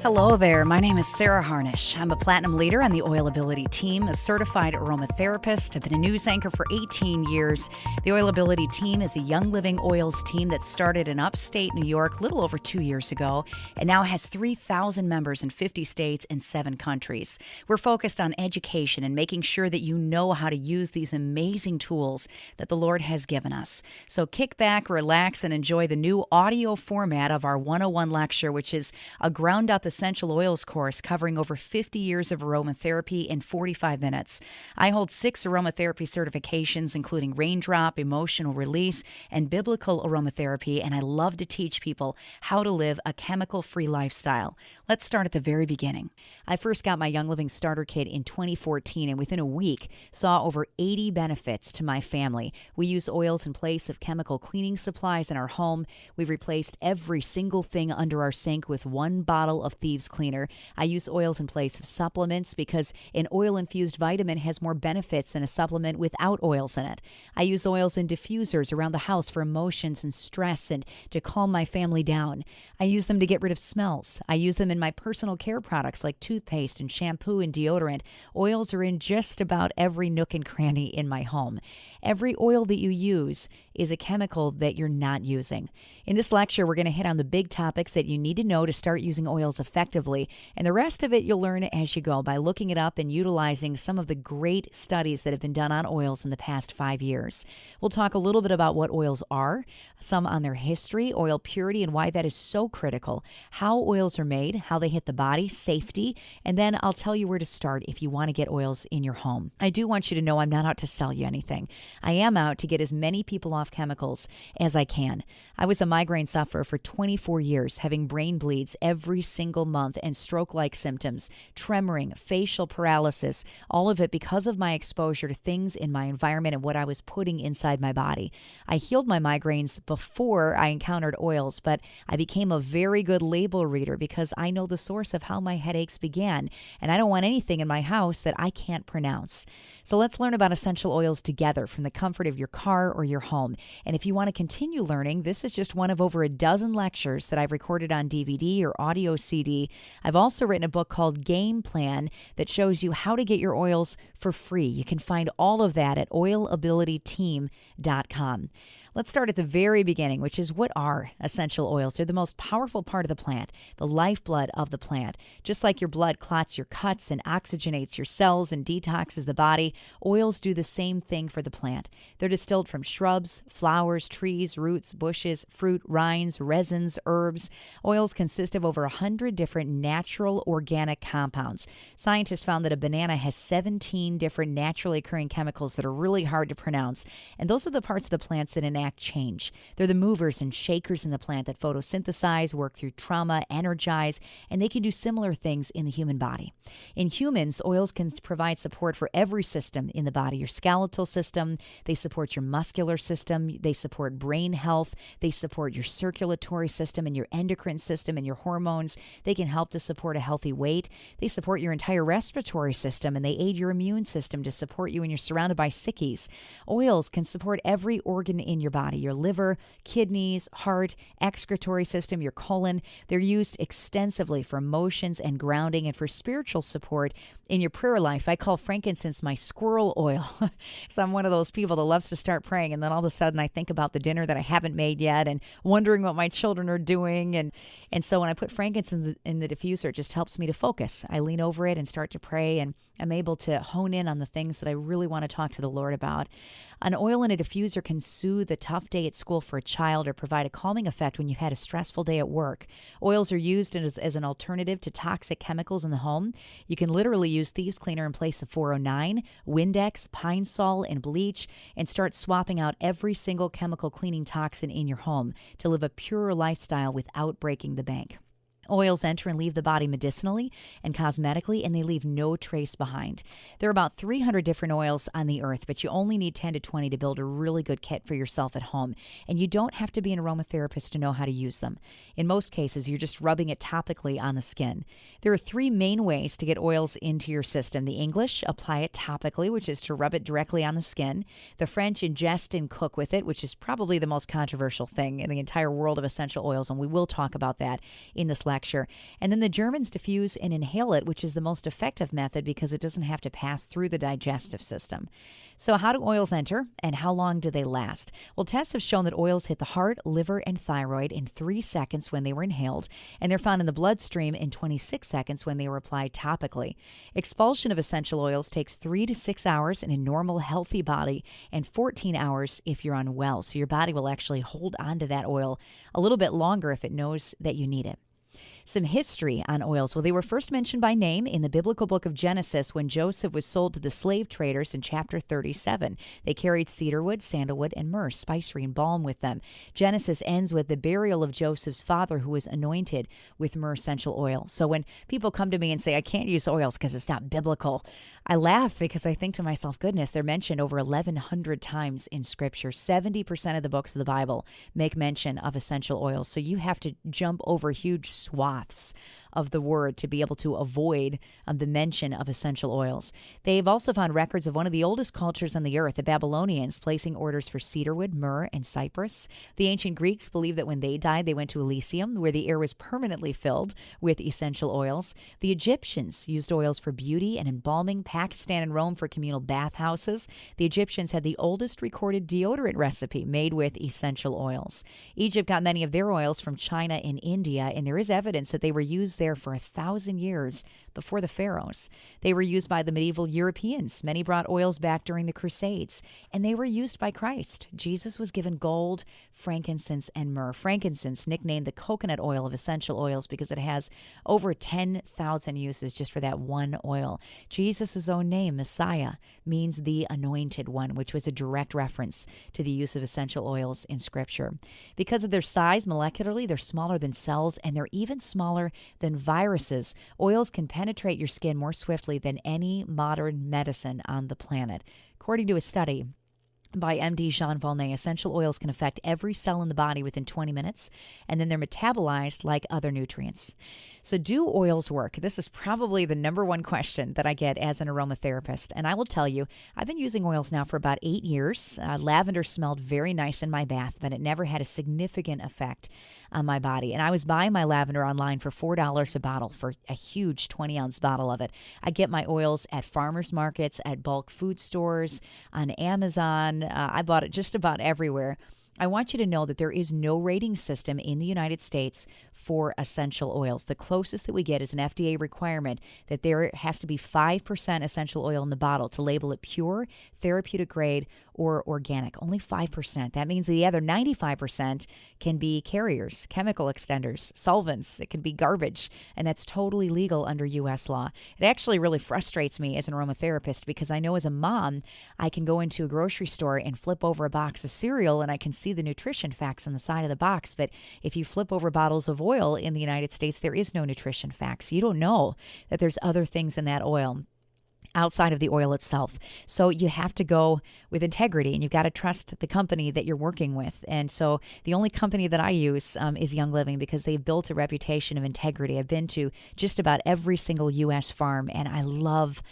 Hello there, my name is Sarah Harnish. I'm a platinum leader on the Oilability team, a certified aromatherapist. I've been a news anchor for 18 years. The Oilability team is a young living oils team that started in upstate New York a little over 2 years ago and now has 3,000 members in 50 states and 7 countries. We're focused on education and making sure that you know how to use these amazing tools that the Lord has given us. So kick back, relax, and enjoy the new audio format of our 101 lecture, which is a ground-up essential oils course covering over 50 years of aromatherapy in 45 minutes. I hold 6 aromatherapy certifications, including raindrop, emotional release, and biblical aromatherapy, and I love to teach people how to live a chemical-free lifestyle. Let's start at the very beginning. I first got my Young Living Starter Kit in 2014, and within a week saw over 80 benefits to my family. We use oils in place of chemical cleaning supplies in our home. We've replaced every single thing under our sink with one bottle of Thieves Cleaner. I use oils in place of supplements because an oil-infused vitamin has more benefits than a supplement without oils in it. I use oils in diffusers around the house for emotions and stress and to calm my family down. I use them to get rid of smells. I use them in my personal care products like toothpaste and shampoo and deodorant. Oils are in just about every nook and cranny in my home. Every oil that you use is a chemical that you're not using. In this lecture, we're going to hit on the big topics that you need to know to start using oils effectively, and the rest of it you'll learn as you go by looking it up and utilizing some of the great studies that have been done on oils in the past 5 years. We'll talk a little bit about what oils are, some on their history, oil purity, and why that is so critical, how oils are made, how they hit the body, safety, and then I'll tell you where to start if you want to get oils in your home. I do want you to know I'm not out to sell you anything. I am out to get as many people off chemicals as I can. I was a migraine sufferer for 24 years, having brain bleeds every single month and stroke-like symptoms, tremoring, facial paralysis, all of it because of my exposure to things in my environment and what I was putting inside my body. I healed my migraines before I encountered oils, but I became a very good label reader because I know the source of how my headaches began, and I don't want anything in my house that I can't pronounce. So let's learn about essential oils together from the comfort of your car or your home. And if you want to continue learning, this is just one of over a dozen lectures that I've recorded on DVD or audio CD. I've also written a book called Game Plan that shows you how to get your oils for free. You can find all of that at oilabilityteam.com. Let's start at the very beginning, which is what are essential oils? They're the most powerful part of the plant, the lifeblood of the plant. Just like your blood clots your cuts and oxygenates your cells and detoxes the body, oils do the same thing for the plant. They're distilled from shrubs, flowers, trees, roots, bushes, fruit, rinds, resins, herbs. Oils consist of over 100 different natural organic compounds. Scientists found that a banana has 17 different naturally occurring chemicals that are really hard to pronounce, and those are the parts of the plants that enact change. They're the movers and shakers in the plant that photosynthesize, work through trauma, energize, and they can do similar things in the human body. In humans, oils can provide support for every system in the body. Your skeletal system, they support your muscular system, they support brain health, they support your circulatory system and your endocrine system and your hormones. They can help to support a healthy weight. They support your entire respiratory system and they aid your immune system to support you when you're surrounded by sickies. Oils can support every organ in your body, your liver, kidneys, heart, excretory system, your colon. They're used extensively for emotions and grounding and for spiritual support in your prayer life. I call frankincense my squirrel oil. So I'm one of those people that loves to start praying, and then all of a sudden I think about the dinner that I haven't made yet and wondering what my children are doing. And so when I put frankincense in the diffuser, it just helps me to focus. I lean over it and start to pray, and I'm able to hone in on the things that I really want to talk to the Lord about. An oil in a diffuser can soothe a tough day at school for a child or provide a calming effect when you've had a stressful day at work. Oils are used as an alternative to toxic chemicals in the home. You can literally use Thieves Cleaner in place of 409, Windex, Pine Sol, and bleach, and start swapping out every single chemical cleaning toxin in your home to live a purer lifestyle without breaking the bank. Oils enter and leave the body medicinally and cosmetically, and they leave no trace behind. There are about 300 different oils on the earth, but you only need 10 to 20 to build a really good kit for yourself at home. And you don't have to be an aromatherapist to know how to use them. In most cases, you're just rubbing it topically on the skin. There are 3 main ways to get oils into your system. The English, apply it topically, which is to rub it directly on the skin. The French, ingest and cook with it, which is probably the most controversial thing in the entire world of essential oils, and we will talk about that in this lecture. lecture. And then the Germans diffuse and inhale it, which is the most effective method because it doesn't have to pass through the digestive system. So how do oils enter and how long do they last? Well, tests have shown that oils hit the heart, liver, and thyroid in 3 seconds when they were inhaled, and they're found in the bloodstream in 26 seconds when they were applied topically. Expulsion of essential oils takes 3 to 6 hours in a normal, healthy body and 14 hours if you're unwell. So your body will actually hold on to that oil a little bit longer if it knows that you need it. Some history on oils. Well, they were first mentioned by name in the biblical book of Genesis when Joseph was sold to the slave traders in chapter 37. They carried cedarwood, sandalwood, and myrrh, spicery, and balm with them. Genesis ends with the burial of Joseph's father, who was anointed with myrrh essential oil. So when people come to me and say, I can't use oils because it's not biblical, I laugh because I think to myself, goodness, they're mentioned over 1,100 times in Scripture. 70% of the books of the Bible make mention of essential oils. So you have to jump over huge swaths of the word to be able to avoid the mention of essential oils. They've also found records of one of the oldest cultures on the earth, the Babylonians, placing orders for cedarwood, myrrh, and cypress. The ancient Greeks believed that when they died, they went to Elysium, where the air was permanently filled with essential oils. The Egyptians used oils for beauty and embalming. Pakistan and Rome for communal bathhouses. The Egyptians had the oldest recorded deodorant recipe made with essential oils. Egypt got many of their oils from China and India, and there is evidence that they were used there for 1,000 years before the pharaohs. They were used by the medieval Europeans. Many brought oils back during the Crusades, and they were used by Christ. Jesus was given gold, frankincense, and myrrh. Frankincense, nicknamed the coconut oil of essential oils because it has over 10,000 uses just for that one oil. Jesus' own name, Messiah, means the anointed one, which was a direct reference to the use of essential oils in Scripture. Because of their size, molecularly, they're smaller than cells, and they're even smaller than viruses. Oils can penetrate your skin more swiftly than any modern medicine on the planet. According to a study by MD Jean Volney, essential oils can affect every cell in the body within 20 minutes, and then they're metabolized like other nutrients. So do oils work? This is probably the number one question that I get as an aromatherapist. And I will tell you, I've been using oils now for about 8 years. Lavender smelled very nice in my bath, but it never had a significant effect on my body. And I was buying my lavender online for $4 a bottle for a huge 20-ounce bottle of it. I get my oils at farmers markets, at bulk food stores, on Amazon. I bought it just about everywhere. I want you to know that there is no rating system in the United States for essential oils. The closest that we get is an FDA requirement that there has to be 5% essential oil in the bottle to label it pure, therapeutic grade, or organic. Only 5%. That means the other 95% can be carriers, chemical extenders, solvents. It can be garbage, and that's totally legal under U.S. law. It actually really frustrates me as an aromatherapist because I know as a mom, I can go into a grocery store and flip over a box of cereal and I can see the nutrition facts on the side of the box. But if you flip over bottles of oil in the United States, there is no nutrition facts. You don't know that there's other things in that oil outside of the oil itself. So you have to go with integrity, and you've got to trust the company that you're working with. And so the only company that I use is Young Living because they've built a reputation of integrity. I've been to just about every single U.S. farm, and I love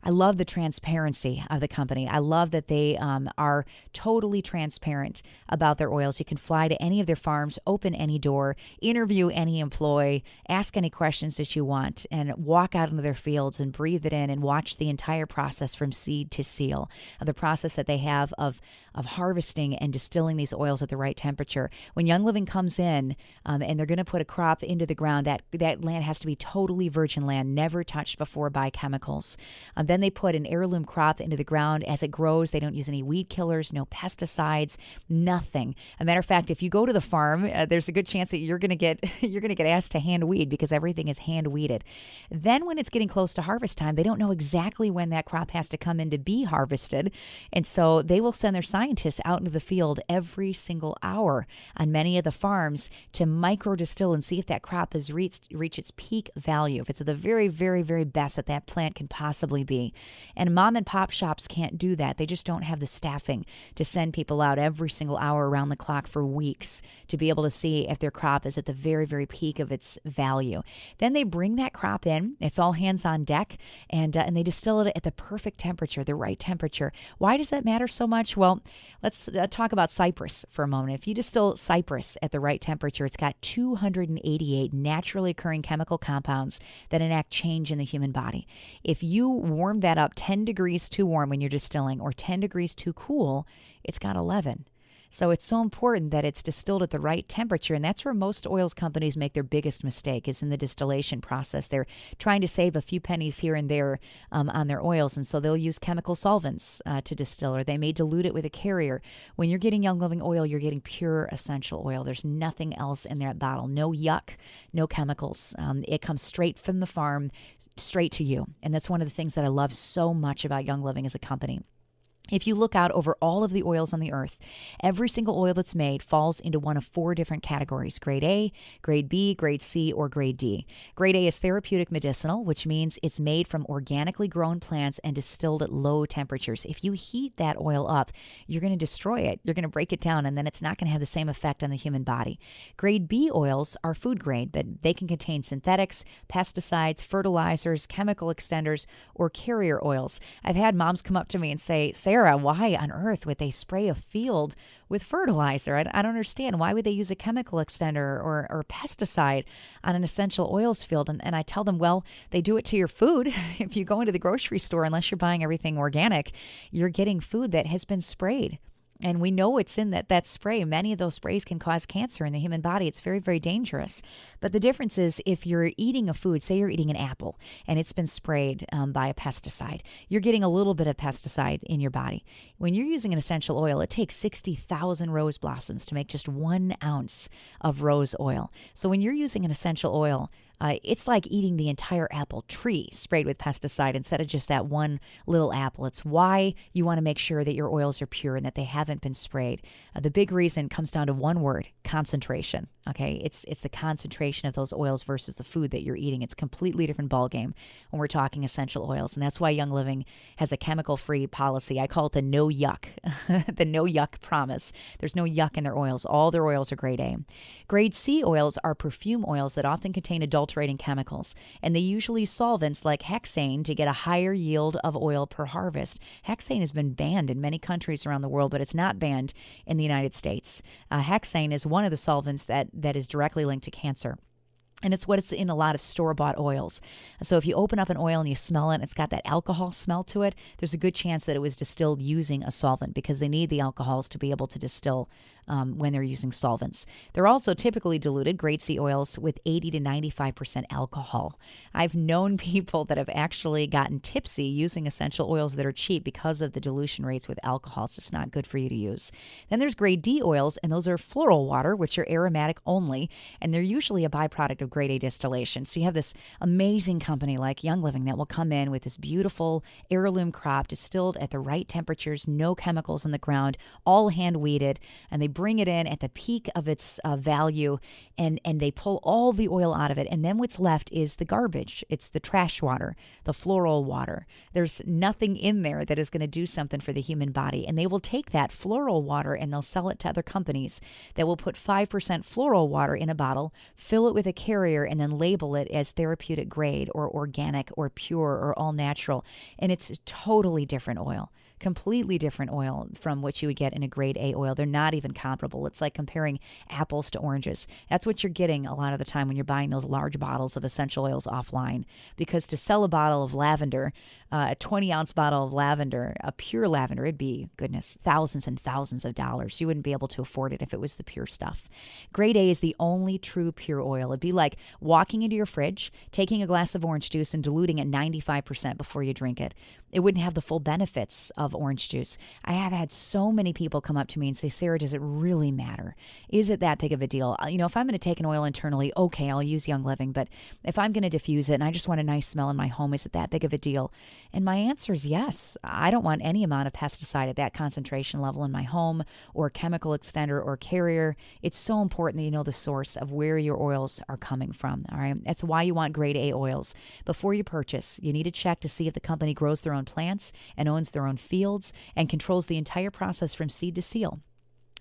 the transparency of the company. I love that they are totally transparent about their oils. You can fly to any of their farms, open any door, interview any employee, ask any questions that you want, and walk out into their fields and breathe it in and watch the entire process from seed to seal, the process that they have of harvesting and distilling these oils at the right temperature. When Young Living comes in and they're going to put a crop into the ground, that land has to be totally virgin land, never touched before by chemicals. Then they put an heirloom crop into the ground. As it grows, they don't use any weed killers, no pesticides, nothing. As a matter of fact, if you go to the farm, there's a good chance that you're going to get asked to hand weed because everything is hand weeded. Then when it's getting close to harvest time, they don't know exactly when that crop has to come in to be harvested. And so they will send their scientists out into the field every single hour on many of the farms to micro distill and see if that crop has reached its peak value, if it's the very, very, very best that plant can possibly be. be. And mom and pop shops can't do that. They just don't have the staffing to send people out every single hour around the clock for weeks to be able to see if their crop is at the very, very peak of its value. Then they bring that crop in. It's all hands on deck, and they distill it at the perfect temperature, the right temperature. Why does that matter so much? Well, let's talk about cypress for a moment. If you distill cypress at the right temperature, it's got 288 naturally occurring chemical compounds that enact change in the human body. If you warm that up 10 degrees too warm when you're distilling or 10 degrees too cool, it's got 11. So it's so important that it's distilled at the right temperature, and that's where most oils companies make their biggest mistake, is in the distillation process. They're trying to save a few pennies here and there on their oils, and so they'll use chemical solvents to distill, or they may dilute it with a carrier. When you're getting Young Living oil, you're getting pure essential oil. There's nothing else in that bottle. No yuck, no chemicals. It comes straight from the farm, straight to you, and that's one of the things that I love so much about Young Living as a company. If you look out over all of the oils on the earth, every single oil that's made falls into one of 4 different categories: grade A, grade B, grade C, or grade D. Grade A is therapeutic medicinal, which means it's made from organically grown plants and distilled at low temperatures. If you heat that oil up, you're going to destroy it. You're going to break it down, and then it's not going to have the same effect on the human body. Grade B oils are food grade, but they can contain synthetics, pesticides, fertilizers, chemical extenders, or carrier oils. I've had moms come up to me and say, "Sarah, why on earth would they spray a field with fertilizer? I don't understand. Why would they use a chemical extender or pesticide on an essential oils field?" And I tell them, well, they do it to your food. If you go into the grocery store, unless you're buying everything organic, you're getting food that has been sprayed. And we know it's in that spray. Many of those sprays can cause cancer in the human body. It's very, very dangerous. But the difference is, if you're eating a food, say you're eating an apple and it's been sprayed by a pesticide, you're getting a little bit of pesticide in your body. When you're using an essential oil, it takes 60,000 rose blossoms to make just 1 ounce of rose oil. So when you're using an essential oil, it's like eating the entire apple tree sprayed with pesticide instead of just that one little apple. It's why you want to make sure that your oils are pure and that they haven't been sprayed. The big reason comes down to one word: concentration. Okay, it's the concentration of those oils versus the food that you're eating. It's a completely different ballgame when we're talking essential oils, and that's why Young Living has a chemical-free policy. I call it the no yuck, the no yuck promise. There's no yuck in their oils. All their oils are grade A. Grade C oils are perfume oils that often contain adulterating chemicals, and they usually use solvents like hexane to get a higher yield of oil per harvest. Hexane has been banned in many countries around the world, but it's not banned in the United States. Hexane is one of the solvents that is directly linked to cancer. And it's what's in a lot of store-bought oils. So if you open up an oil and you smell it and it's got that alcohol smell to it, there's a good chance that it was distilled using a solvent, because they need the alcohols to be able to distill when they're using solvents. They're also typically diluted, grade C oils, with 80 to 95% alcohol. I've known people that have actually gotten tipsy using essential oils that are cheap because of the dilution rates with alcohol. It's just not good for you to use. Then there's grade D oils, and those are floral water, which are aromatic only, and they're usually a byproduct of grade A distillation. So you have this amazing company like Young Living that will come in with this beautiful heirloom crop distilled at the right temperatures, no chemicals in the ground, all hand weeded, and they bring it in at the peak of its value, and they pull all the oil out of it. And then what's left is the garbage. It's the trash water, the floral water. There's nothing in there that is going to do something for the human body. And they will take that floral water and they'll sell it to other companies that will put 5% floral water in a bottle, fill it with a carrier, and then label it as therapeutic grade or organic or pure or all natural. And it's a totally different oil. Completely different oil from what you would get in a grade A oil. They're not even comparable. It's like comparing apples to oranges. That's what you're getting a lot of the time when you're buying those large bottles of essential oils offline. Because to sell a bottle of lavender, a 20-ounce bottle of lavender, a pure lavender, it'd be, goodness, thousands and thousands of dollars. You wouldn't be able to afford it if it was the pure stuff. Grade A is the only true pure oil. It'd be like walking into your fridge, taking a glass of orange juice and diluting it 95% before you drink it. It wouldn't have the full benefits of of orange juice. I have had so many people come up to me and say, Sarah, does it really matter? Is it that big of a deal? If I'm going to take an oil internally, okay, I'll use Young Living. But if I'm going to diffuse it and I just want a nice smell in my home, is it that big of a deal? And my answer is yes. I don't want any amount of pesticide at that concentration level in my home or chemical extender or carrier. It's so important that you know the source of where your oils are coming from. All right. That's why you want grade A oils. Before you purchase, you need to check to see if the company grows their own plants and owns their own fields and controls the entire process from seed to seal,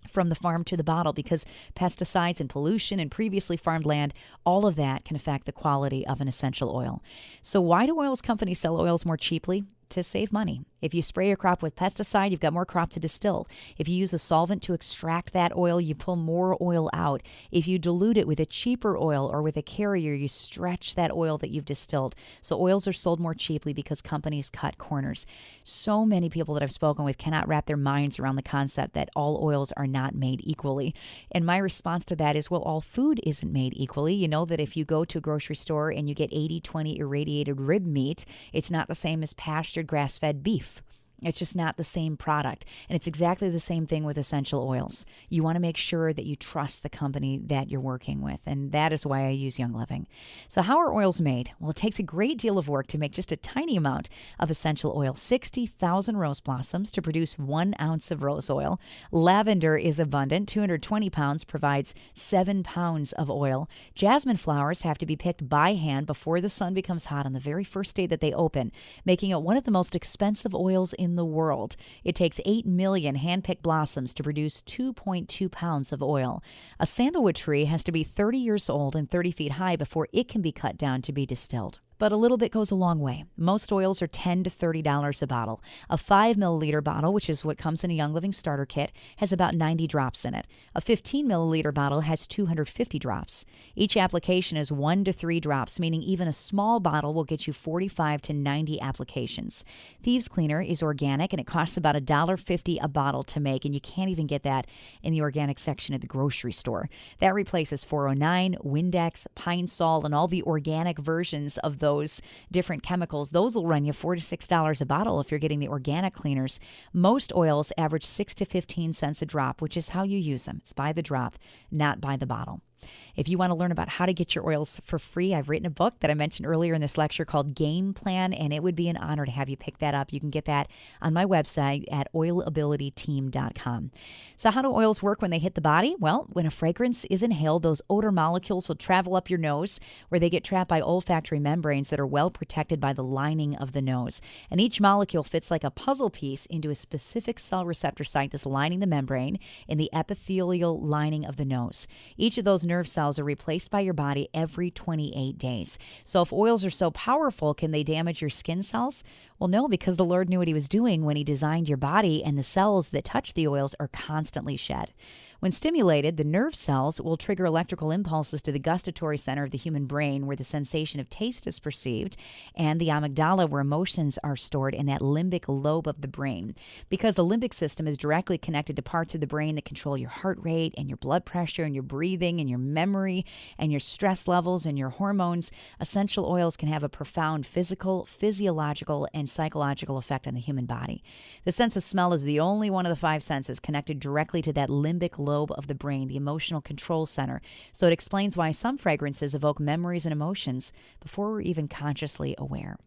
from the farm to the bottle, because pesticides and pollution and previously farmed land, all of that can affect the quality of an essential oil. So why do oils companies sell oils more cheaply? To save money. If you spray your crop with pesticide, you've got more crop to distill. If you use a solvent to extract that oil, you pull more oil out. If you dilute it with a cheaper oil or with a carrier, you stretch that oil that you've distilled. So oils are sold more cheaply because companies cut corners. So many people that I've spoken with cannot wrap their minds around the concept that all oils are not made equally. And my response to that is, well, all food isn't made equally. You know that if you go to a grocery store and you get 80-20 irradiated rib meat, it's not the same as pastured grass-fed beef. It's just not the same product. And it's exactly the same thing with essential oils. You want to make sure that you trust the company that you're working with. And that is why I use Young Living. So how are oils made? Well, it takes a great deal of work to make just a tiny amount of essential oil. 60,000 rose blossoms to produce 1 ounce of rose oil. Lavender is abundant. 220 pounds provides 7 pounds of oil. Jasmine flowers have to be picked by hand before the sun becomes hot on the very first day that they open, making it one of the most expensive oils in the world. It takes 8 million hand-picked blossoms to produce 2.2 pounds of oil. A sandalwood tree has to be 30 years old and 30 feet high before it can be cut down to be distilled. But a little bit goes a long way. Most oils are $10 to $30 a bottle. A 5 milliliter bottle, which is what comes in a Young Living starter kit, has about 90 drops in it. A 15 milliliter bottle has 250 drops. Each application is 1 to 3 drops, meaning even a small bottle will get you 45 to 90 applications. Thieves Cleaner is organic, and it costs about $1.50 a bottle to make, and you can't even get that in the organic section at the grocery store. That replaces 409, Windex, Pine Sol, and all the organic versions of those different chemicals. Those will run you $4 to $6 a bottle if you're getting the organic cleaners. Most oils average 6 to 15 cents a drop, which is how you use them. It's by the drop, not by the bottle. If you want to learn about how to get your oils for free, I've written a book that I mentioned earlier in this lecture called Game Plan, and it would be an honor to have you pick that up. You can get that on my website at oilabilityteam.com. So how do oils work when they hit the body? Well, when a fragrance is inhaled, those odor molecules will travel up your nose, where they get trapped by olfactory membranes that are well protected by the lining of the nose. And each molecule fits like a puzzle piece into a specific cell receptor site that's lining the membrane in the epithelial lining of the nose. Each of those nerve cells are replaced by your body every 28 days. So if oils are so powerful, can they damage your skin cells? Well, no, because the Lord knew what he was doing when he designed your body, and the cells that touch the oils are constantly shed. When stimulated, the nerve cells will trigger electrical impulses to the gustatory center of the human brain, where the sensation of taste is perceived, and the amygdala, where emotions are stored in that limbic lobe of the brain. Because the limbic system is directly connected to parts of the brain that control your heart rate and your blood pressure and your breathing and your memory and your stress levels and your hormones, essential oils can have a profound physical, physiological, and psychological effect on the human body. The sense of smell is the only one of the 5 senses connected directly to that limbic lobe of the brain, the emotional control center. So it explains why some fragrances evoke memories and emotions before we're even consciously aware.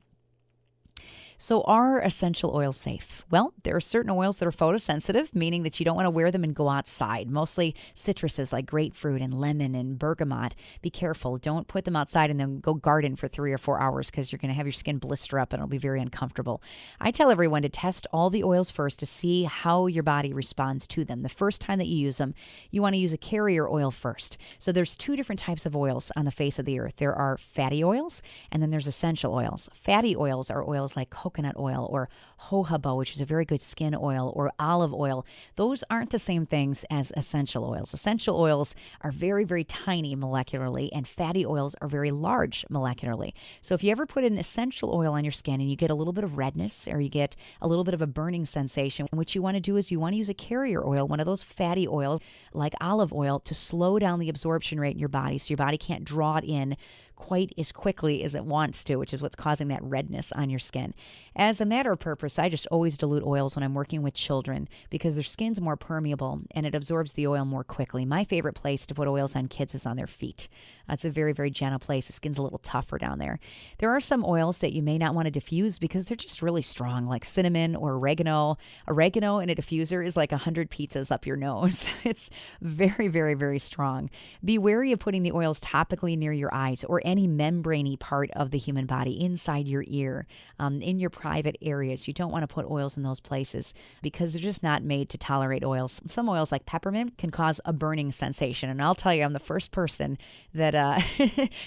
So are essential oils safe? Well, there are certain oils that are photosensitive, meaning that you don't want to wear them and go outside. Mostly citruses like grapefruit and lemon and bergamot. Be careful. Don't put them outside and then go garden for 3 or 4 hours, because you're going to have your skin blister up and it'll be very uncomfortable. I tell everyone to test all the oils first to see how your body responds to them. The first time that you use them, you want to use a carrier oil first. So there's 2 different types of oils on the face of the earth. There are fatty oils, and then there's essential oils. Fatty oils are oils like coconut oil or jojoba, which is a very good skin oil, or olive oil. Those aren't the same things as essential oils. Essential oils are very, very tiny molecularly, and fatty oils are very large molecularly. So if you ever put an essential oil on your skin and you get a little bit of redness or you get a little bit of a burning sensation, what you want to do is you want to use a carrier oil, one of those fatty oils like olive oil, to slow down the absorption rate in your body so your body can't draw it in quite as quickly as it wants to, which is what's causing that redness on your skin. As a matter of purpose, I just always dilute oils when I'm working with children because their skin's more permeable and it absorbs the oil more quickly. My favorite place to put oils on kids is on their feet. It's a very, very gentle place. The skin's a little tougher down there. There are some oils that you may not want to diffuse because they're just really strong, like cinnamon or oregano. Oregano in a diffuser is like 100 pizzas up your nose. It's very, very, very strong. Be wary of putting the oils topically near your eyes or any membraney part of the human body, inside your ear, in your private areas. You don't want to put oils in those places because they're just not made to tolerate oils. Some oils like peppermint can cause a burning sensation. And I'll tell you, I'm the first person that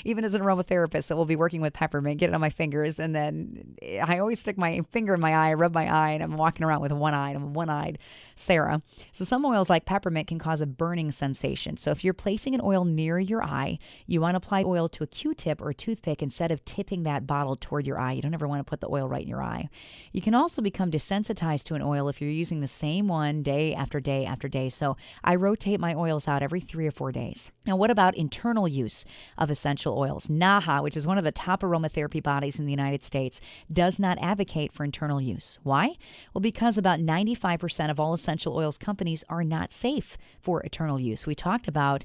even as an aromatherapist that will be working with peppermint, get it on my fingers. And then I always stick my finger in my eye, rub my eye, and I'm walking around with one eye. I'm a one-eyed Sarah. So some oils like peppermint can cause a burning sensation. So if you're placing an oil near your eye, you want to apply oil to a Q-tip or a toothpick instead of tipping that bottle toward your eye. You don't ever want to put the oil right in your eye. You can also become desensitized to an oil if you're using the same one day after day after day. So I rotate my oils out every 3 or 4 days. Now, what about internal use of essential oils? NAHA, which is one of the top aromatherapy bodies in the United States, does not advocate for internal use. Why? Well, because about 95% of all essential oils companies are not safe for internal use. We talked about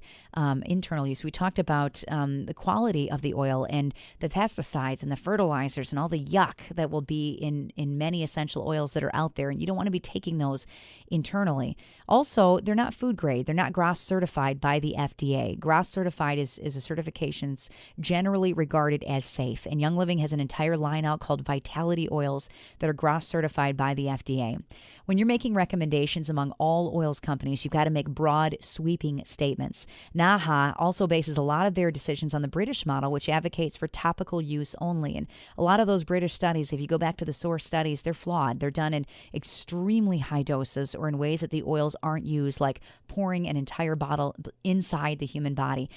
internal use. We talked about the quality of the oil and the pesticides and the fertilizers and all the yuck that will be in many essential oils that are out there. And you don't want to be taking those internally. Also, they're not food grade. They're not GRAS certified by the FDA. GRAS certified is a certification generally regarded as safe. And Young Living has an entire line out called Vitality Oils that are GRAS certified by the FDA. When you're making recommendations among all oils companies, you've got to make broad, sweeping statements. NAHA also bases a lot of their decisions on the British model, which advocates for topical use only. And a lot of those British studies, if you go back to the source studies, they're flawed. They're done in extremely high doses or in ways that the oils aren't used, like pouring an entire bottle inside the human body.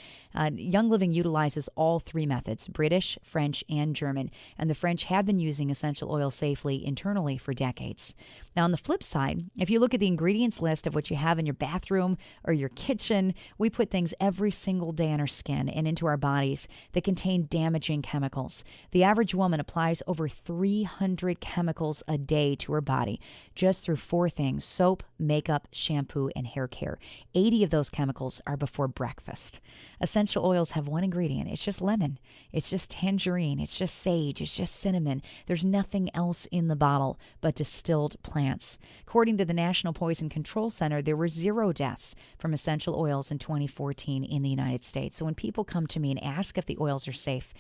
Young Living utilizes all 3 methods, British, French, and German. And the French have been using essential oils safely internally for decades. Now, on the flip side, if you look at the ingredients list of what you have in your bathroom or your kitchen, we put things every single day on our skin and into our bodies that contain damaging chemicals. The average woman applies over 300 chemicals a day to her body just through 4 things: soap, makeup, shampoo, and hair care. 80 of those chemicals are before breakfast. Essential oils have one ingredient. It's just lemon. It's just tangerine. It's just sage. It's just cinnamon. There's nothing else in the bottle but distilled plants. According to the National Poison Control Center, there were 0 deaths from essential oils in 2014 in the United States. So when people come to me and ask if the oils are safe,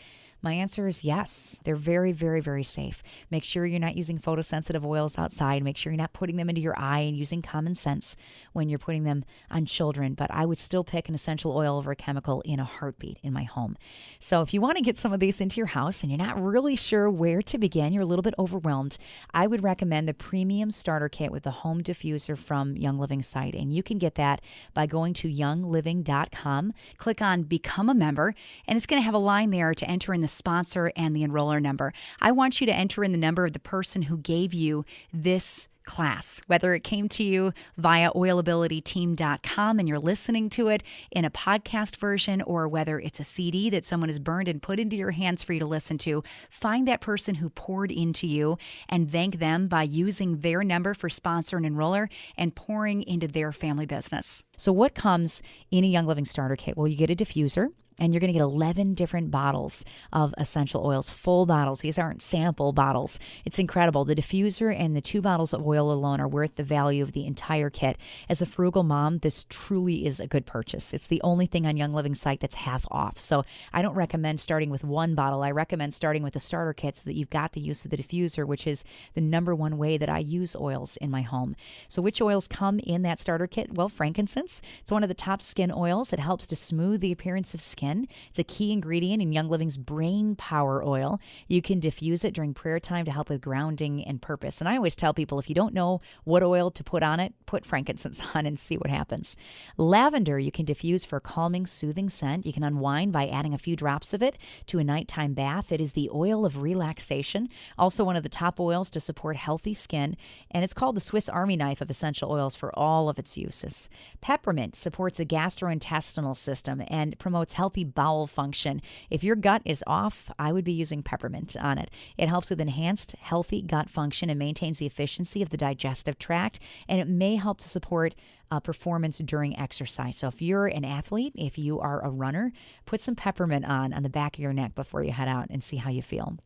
my answer is yes. They're very, very, very safe. Make sure you're not using photosensitive oils outside. Make sure you're not putting them into your eye and using common sense when you're putting them on children. But I would still pick an essential oil over a chemical in a heartbeat in my home. So if you want to get some of these into your house and you're not really sure where to begin, you're a little bit overwhelmed, I would recommend the premium starter kit with the home diffuser from Young Living's site. And you can get that by going to youngliving.com, click on Become a Member, and it's going to have a line there to enter in the sponsor and the enroller number. I want you to enter in the number of the person who gave you this class, whether it came to you via oilabilityteam.com and you're listening to it in a podcast version, or whether it's a CD that someone has burned and put into your hands for you to listen to. Find that person who poured into you and thank them by using their number for sponsor and enroller and pouring into their family business. So what comes in a Young Living starter kit? Well, you get a diffuser. And you're going to get 11 different bottles of essential oils, full bottles. These aren't sample bottles. It's incredible. The diffuser and the 2 bottles of oil alone are worth the value of the entire kit. As a frugal mom, this truly is a good purchase. It's the only thing on Young Living's site that's half off. So I don't recommend starting with 1 bottle. I recommend starting with the starter kit so that you've got the use of the diffuser, which is the number 1 way that I use oils in my home. So which oils come in that starter kit? Well, frankincense. It's one of the top skin oils. It helps to smooth the appearance of skin. It's a key ingredient in Young Living's Brain Power Oil. You can diffuse it during prayer time to help with grounding and purpose. And I always tell people, if you don't know what oil to put on it, put frankincense on and see what happens. Lavender, you can diffuse for a calming, soothing scent. You can unwind by adding a few drops of it to a nighttime bath. It is the oil of relaxation, also one of the top oils to support healthy skin. And it's called the Swiss Army knife of essential oils for all of its uses. Peppermint supports the gastrointestinal system and promotes healthy healthy bowel function. If your gut is off, I would be using peppermint on it. It helps with enhanced healthy gut function and maintains the efficiency of the digestive tract, and it may help to support performance during exercise. So if you're an athlete, if you are a runner, put some peppermint on the back of your neck before you head out and see how you feel.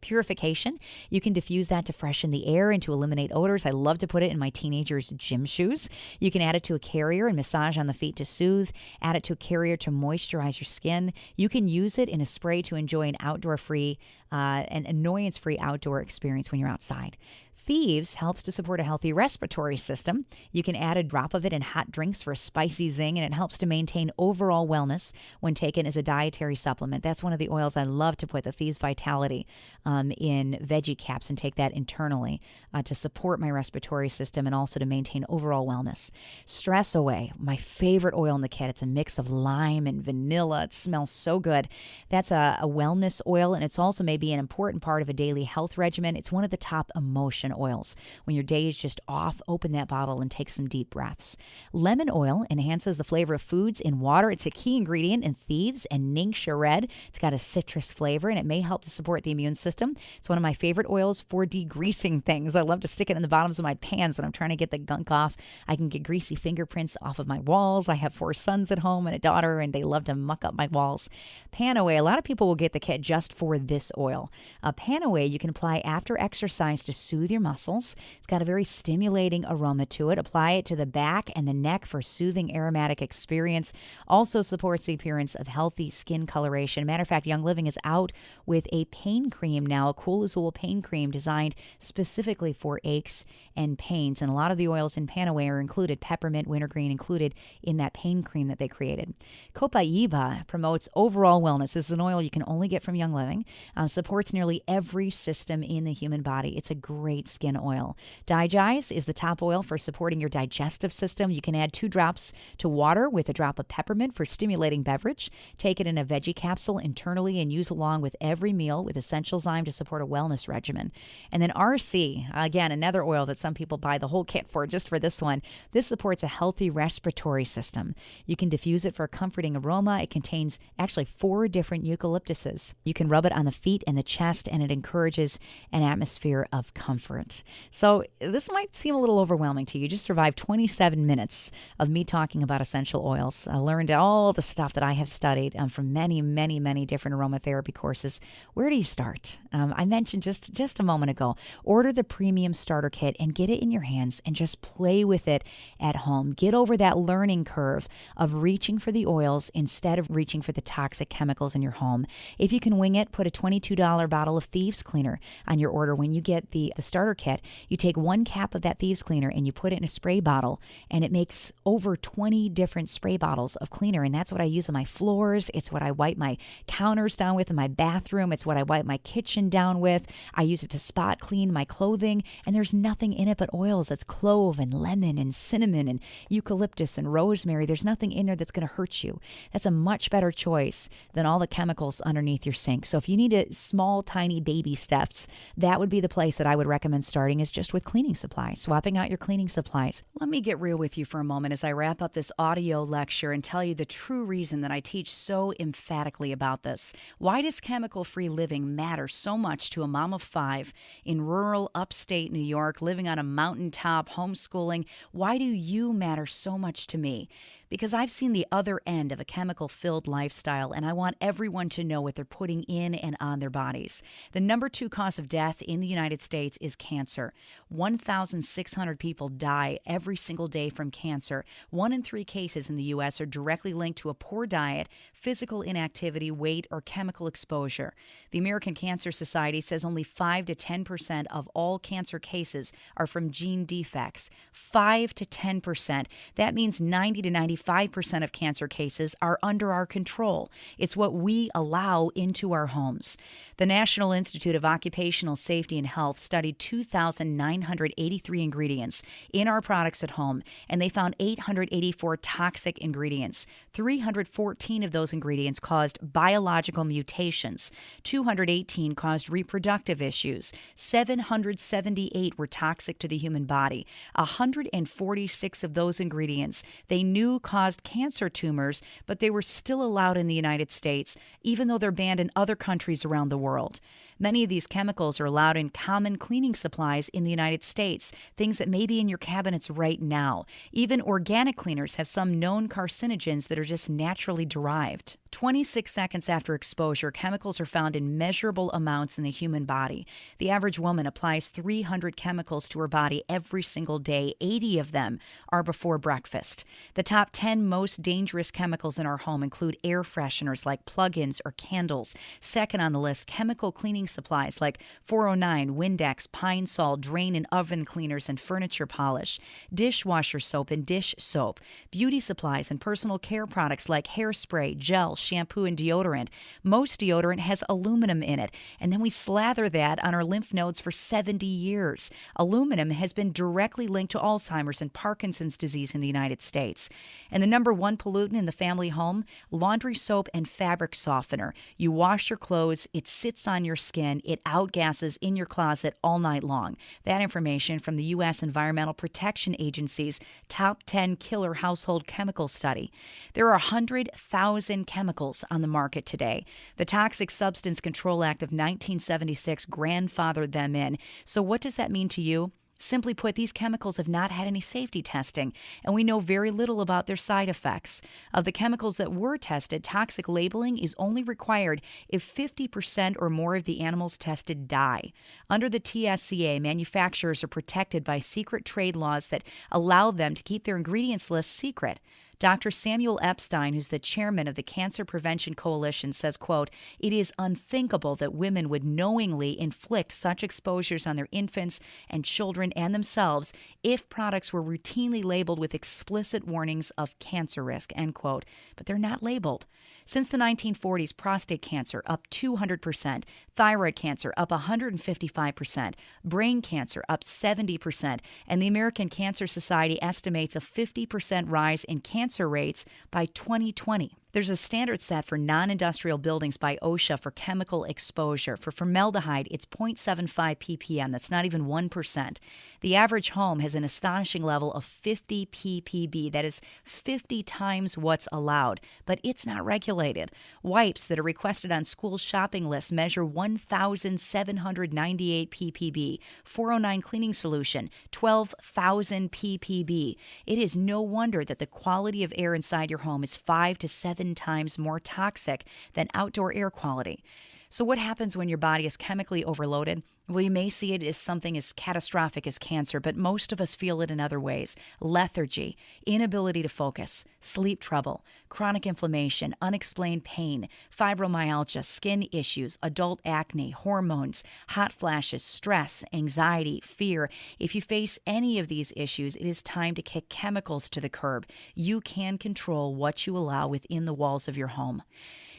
Purification, you can diffuse that to freshen the air and to eliminate odors. I love to put it in my teenagers' gym shoes. You can add it to a carrier and massage on the feet to soothe. Add it to a carrier to moisturize your skin. You can use it in a spray to enjoy an outdoor-free, an annoyance-free outdoor experience when you're outside. Thieves helps to support a healthy respiratory system. You can add a drop of it in hot drinks for a spicy zing, and it helps to maintain overall wellness when taken as a dietary supplement. That's one of the oils I love to put, the Thieves Vitality, in veggie caps and take that internally to support my respiratory system and also to maintain overall wellness. Stress Away, my favorite oil in the kit. It's a mix of lime and vanilla. It smells so good. That's a wellness oil, and it's also maybe an important part of a daily health regimen. It's one of the top emotion oils. When your day is just off, open that bottle and take some deep breaths. Lemon oil enhances the flavor of foods in water. It's a key ingredient in Thieves and Ningxia Red. It's got a citrus flavor, and it may help to support the immune system. It's one of my favorite oils for degreasing things. I love to stick it in the bottoms of my pans when I'm trying to get the gunk off. I can get greasy fingerprints off of my walls. I have 4 sons at home and a daughter, and they love to muck up my walls. Pan-Away, a lot of people will get the kit just for this oil. Pan-Away you can apply after exercise to soothe your muscles. It's got a very stimulating aroma to it. Apply it to the back and the neck for soothing aromatic experience. Also supports the appearance of healthy skin coloration. Matter of fact, Young Living is out with a pain cream now, a Cool Azul pain cream designed specifically for aches and pains. And a lot of the oils in Pan-Away are included, peppermint, wintergreen included in that pain cream that they created. Copaiba promotes overall wellness. This is an oil you can only get from Young Living. Supports nearly every system in the human body. It's a great skin oil. Digize is the top oil for supporting your digestive system. You can add 2 drops to water with a drop of peppermint for stimulating beverage. Take it in a veggie capsule internally and use along with every meal with essential zyme to support a wellness regimen. And then RC, again, another oil that some people buy the whole kit for, just for this one. This supports a healthy respiratory system. You can diffuse it for a comforting aroma. It contains actually 4 different eucalyptuses. You can rub it on the feet and the chest, and it encourages an atmosphere of comfort. So this might seem a little overwhelming to you. You just survived 27 minutes of me talking about essential oils. I learned all the stuff that I have studied from many, many, many different aromatherapy courses. Where do you start? I mentioned just a moment ago, order the premium starter kit and get it in your hands and just play with it at home. Get over that learning curve of reaching for the oils instead of reaching for the toxic chemicals in your home. If you can wing it, put a $22 bottle of Thieves Cleaner on your order. When you get the starter kit, you take 1 cap of that Thieves Cleaner and you put it in a spray bottle, and it makes over 20 different spray bottles of cleaner, and that's what I use on my floors. It's what I wipe my counters down with in my bathroom. It's what I wipe my kitchen down with. I use it to spot clean my clothing, and there's nothing in it but oils. It's clove and lemon and cinnamon and eucalyptus and rosemary. There's nothing in there that's going to hurt you. That's a much better choice than all the chemicals underneath your sink. So if you need small, tiny baby steps, that would be the place that I would recommend starting, is just with cleaning supplies, swapping out your cleaning supplies. Let me get real with you for a moment as I wrap up this audio lecture and tell you the true reason that I teach so emphatically about this. Why does chemical-free living matter so much to a mom of 5 in rural upstate New York, living on a mountaintop, homeschooling? Why do you matter so much to me? Because I've seen the other end of a chemical-filled lifestyle, and I want everyone to know what they're putting in and on their bodies. The number 2 cause of death in the United States is cancer. 1,600 people die every single day from cancer. 1 in 3 cases in the U.S. are directly linked to a poor diet, physical inactivity, weight, or chemical exposure. The American Cancer Society says only 5 to 10% of all cancer cases are from gene defects. 5 to 10%. That means 90 to 95% of cancer cases are under our control. It's what we allow into our homes. The National Institute of Occupational Safety and Health studied 2,983 ingredients in our products at home, and they found 884 toxic ingredients. 314 of those ingredients caused biological mutations. 218 caused reproductive issues. 778 were toxic to the human body. 146 of those ingredients they knew caused cancer tumors, but they were still allowed in the United States, even though they're banned in other countries around the world. Many of these chemicals are allowed in common cleaning supplies in the United States, things that may be in your cabinets right now. Even organic cleaners have some known carcinogens that are just naturally derived. 26 seconds after exposure, chemicals are found in measurable amounts in the human body. The average woman applies 300 chemicals to her body every single day. 80 of them are before breakfast. The top 10 most dangerous chemicals in our home include air fresheners like plug-ins or candles. Second on the list, chemical cleaning supplies like 409, Windex, Pine Sol, drain and oven cleaners, and furniture polish. Dishwasher soap and dish soap. Beauty supplies and personal care products like hairspray, gel, shampoo, and deodorant. Most deodorant has aluminum in it, and then we slather that on our lymph nodes for 70 years. Aluminum has been directly linked to Alzheimer's and Parkinson's disease in the United States. And the number one pollutant in the family home, laundry soap and fabric softener. You wash your clothes, it sits on your skin, it outgasses in your closet all night long. That information from the U.S. Environmental Protection Agency's Top 10 Killer Household Chemical Study. There are 100,000 chemicals on the market today. The Toxic Substance Control Act of 1976 grandfathered them in. So what does that mean to you? Simply put, these chemicals have not had any safety testing, and we know very little about their side effects. Of the chemicals that were tested, toxic labeling is only required if 50% or more of the animals tested die. Under the TSCA, manufacturers are protected by secret trade laws that allow them to keep their ingredients list secret. Dr. Samuel Epstein, who's the chairman of the Cancer Prevention Coalition, says, quote, "It is unthinkable that women would knowingly inflict such exposures on their infants and children and themselves if products were routinely labeled with explicit warnings of cancer risk," end quote. But they're not labeled. Since the 1940s, prostate cancer up 200%, thyroid cancer up 155%, brain cancer up 70%, and the American Cancer Society estimates a 50% rise in cancer rates by 2020. There's a standard set for non-industrial buildings by OSHA for chemical exposure. For formaldehyde, it's 0.75 ppm. That's not even 1%. The average home has an astonishing level of 50 ppb. That is 50 times what's allowed, but it's not regulated. Wipes that are requested on school shopping lists measure 1,798 ppb. 409 cleaning solution, 12,000 ppb. It is no wonder that the quality of air inside your home is 5 to 7 times more toxic than outdoor air quality. So what happens when your body is chemically overloaded? Well, you may see it as something as catastrophic as cancer, but most of us feel it in other ways. Lethargy, inability to focus, sleep trouble, chronic inflammation, unexplained pain, fibromyalgia, skin issues, adult acne, hormones, hot flashes, stress, anxiety, fear. If you face any of these issues, it is time to kick chemicals to the curb. You can control what you allow within the walls of your home.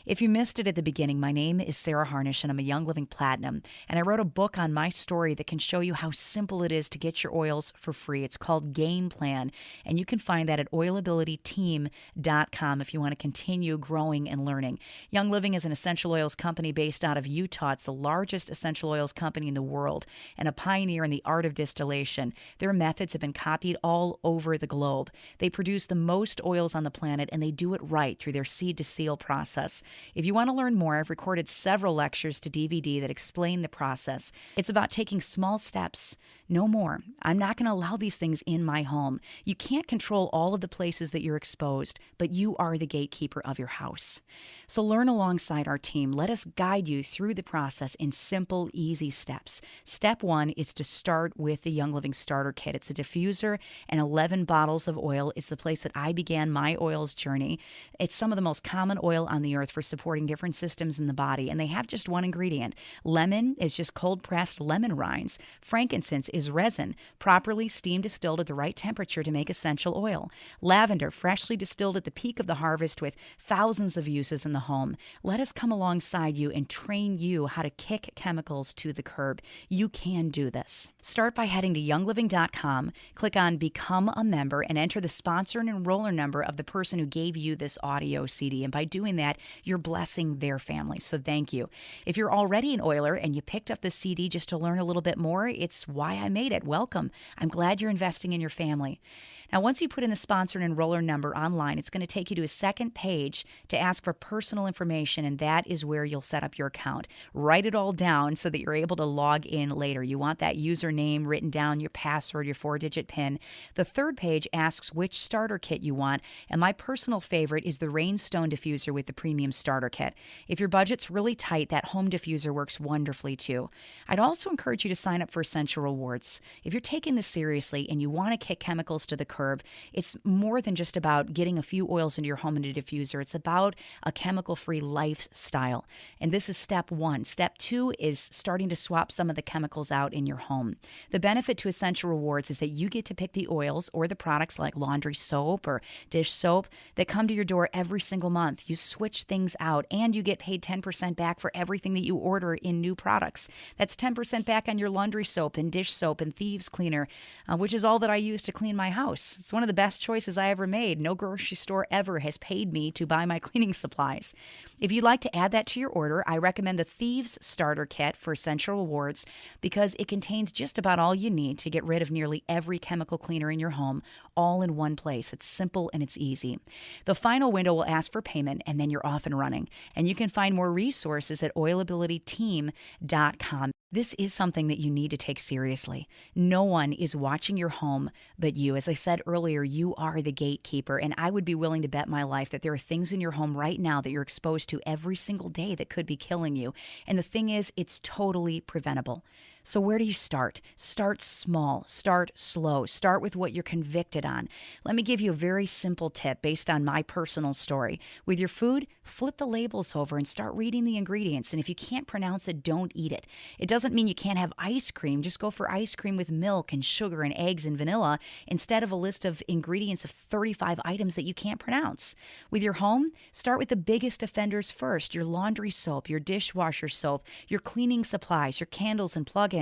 If you missed it at the beginning, my name is Sarah Harnish, and I'm a Young Living Platinum, and I wrote a book on my story that can show you how simple it is to get your oils for free. It's called Game Plan, and you can find that at oilabilityteam.com if you want to continue growing and learning. Young Living is an essential oils company based out of Utah. It's the largest essential oils company in the world and a pioneer in the art of distillation. Their methods have been copied all over the globe. They produce the most oils on the planet, and they do it right through their seed-to-seal process. If you want to learn more, I've recorded several lectures to DVD that explain the process. It's about taking small steps, no more. I'm not going to allow these things in my home. You can't control all of the places that you're exposed, but you are the gatekeeper of your house. So learn alongside our team. Let us guide you through the process in simple, easy steps. Step 1 is to start with the Young Living Starter Kit. It's a diffuser and 11 bottles of oil. It's the place that I began my oils journey. It's some of the most common oil on the earth for supporting different systems in the body, and they have just one ingredient. Lemon is just cold-pressed lemon rinds. Frankincense is resin, properly steam distilled at the right temperature to make essential oil. Lavender, freshly distilled at the peak of the harvest with thousands of uses in the home. Let us come alongside you and train you how to kick chemicals to the curb. You can do this. Start by heading to youngliving.com, click on Become a Member, and enter the sponsor and enroller number of the person who gave you this audio CD. And by doing that, you're you're blessing their family. So thank you. If you're already an oiler and you picked up the CD just to learn a little bit more, it's why I made it. Welcome. I'm glad you're investing in your family. Now, once you put in the sponsor and enroller number online, it's going to take you to a second page to ask for personal information, and that is where you'll set up your account. Write it all down so that you're able to log in later. You want that username written down, your password, your 4-digit PIN. The third page asks which starter kit you want, and my personal favorite is the Rainstone diffuser with the premium starter kit. If your budget's really tight, that home diffuser works wonderfully too. I'd also encourage you to sign up for Essential Rewards. If you're taking this seriously and you want to kick chemicals to the curb, it's more than just about getting a few oils into your home in a diffuser. It's about a chemical-free lifestyle. And this is step 1. Step 2 is starting to swap some of the chemicals out in your home. The benefit to Essential Rewards is that you get to pick the oils or the products like laundry soap or dish soap that come to your door every single month. You switch things out and you get paid 10% back for everything that you order in new products. That's 10% back on your laundry soap and dish soap and thieves cleaner, which is all that I use to clean my house. It's one of the best choices I ever made. No grocery store ever has paid me to buy my cleaning supplies. If you'd like to add that to your order, I recommend the Thieves Starter Kit for Essential Rewards because it contains just about all you need to get rid of nearly every chemical cleaner in your home, all in one place. It's simple and it's easy. The final window will ask for payment, and then you're off and running. And you can find more resources at oilabilityteam.com. This is something that you need to take seriously. No one is watching your home but you. As I said earlier, you are the gatekeeper, and I would be willing to bet my life that there are things in your home right now that you're exposed to every single day that could be killing you. And the thing is, it's totally preventable. So where do you start? Start small. Start slow. Start with what you're convicted on. Let me give you a very simple tip based on my personal story. With your food, flip the labels over and start reading the ingredients. And if you can't pronounce it, don't eat it. It doesn't mean you can't have ice cream. Just go for ice cream with milk and sugar and eggs and vanilla instead of a list of ingredients of 35 items that you can't pronounce. With your home, start with the biggest offenders first. Your laundry soap, your dishwasher soap, your cleaning supplies, your candles and plug-ins.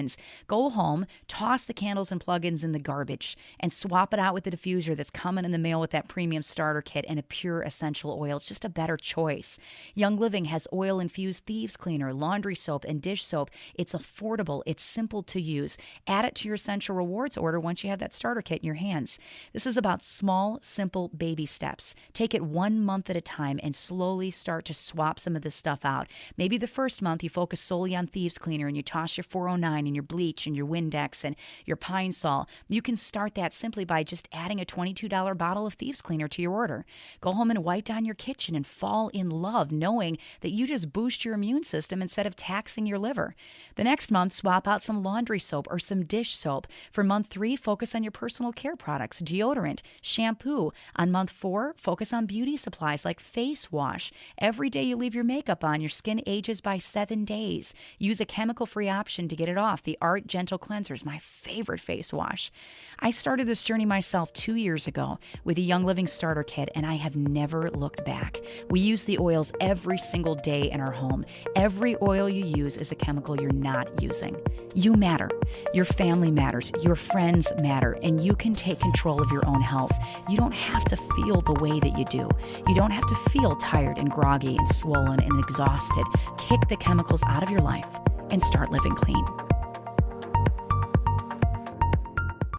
Go home, toss the candles and plugins in the garbage, and swap it out with the diffuser that's coming in the mail with that premium starter kit and a pure essential oil. It's just a better choice. Young Living has oil-infused thieves cleaner, laundry soap, and dish soap. It's affordable. It's simple to use. Add it to your Essential Rewards order once you have that starter kit in your hands. This is about small, simple baby steps. Take it 1 month at a time and slowly start to swap some of this stuff out. Maybe the first month you focus solely on thieves cleaner and you toss your 409 and your bleach and your Windex and your Pine Sol. You can start that simply by just adding a $22 bottle of thieves cleaner to your order. Go home and wipe down your kitchen and fall in love knowing that you just boost your immune system instead of taxing your liver. The next month, swap out some laundry soap or some dish soap. For month 3, focus on your personal care products, deodorant, shampoo. On month 4, focus on beauty supplies like face wash. Every day you leave your makeup on, your skin ages by 7 days. Use a chemical-free option to get it off. The Art Gentle Cleanser is my favorite face wash. I started this journey myself 2 years ago with a Young Living starter kit, and I have never looked back. We use the oils every single day in our home. Every oil you use is a chemical you're not using. You matter. Your family matters. Your friends matter. And you can take control of your own health. You don't have to feel the way that you do. You don't have to feel tired and groggy and swollen and exhausted. Kick the chemicals out of your life and start living clean.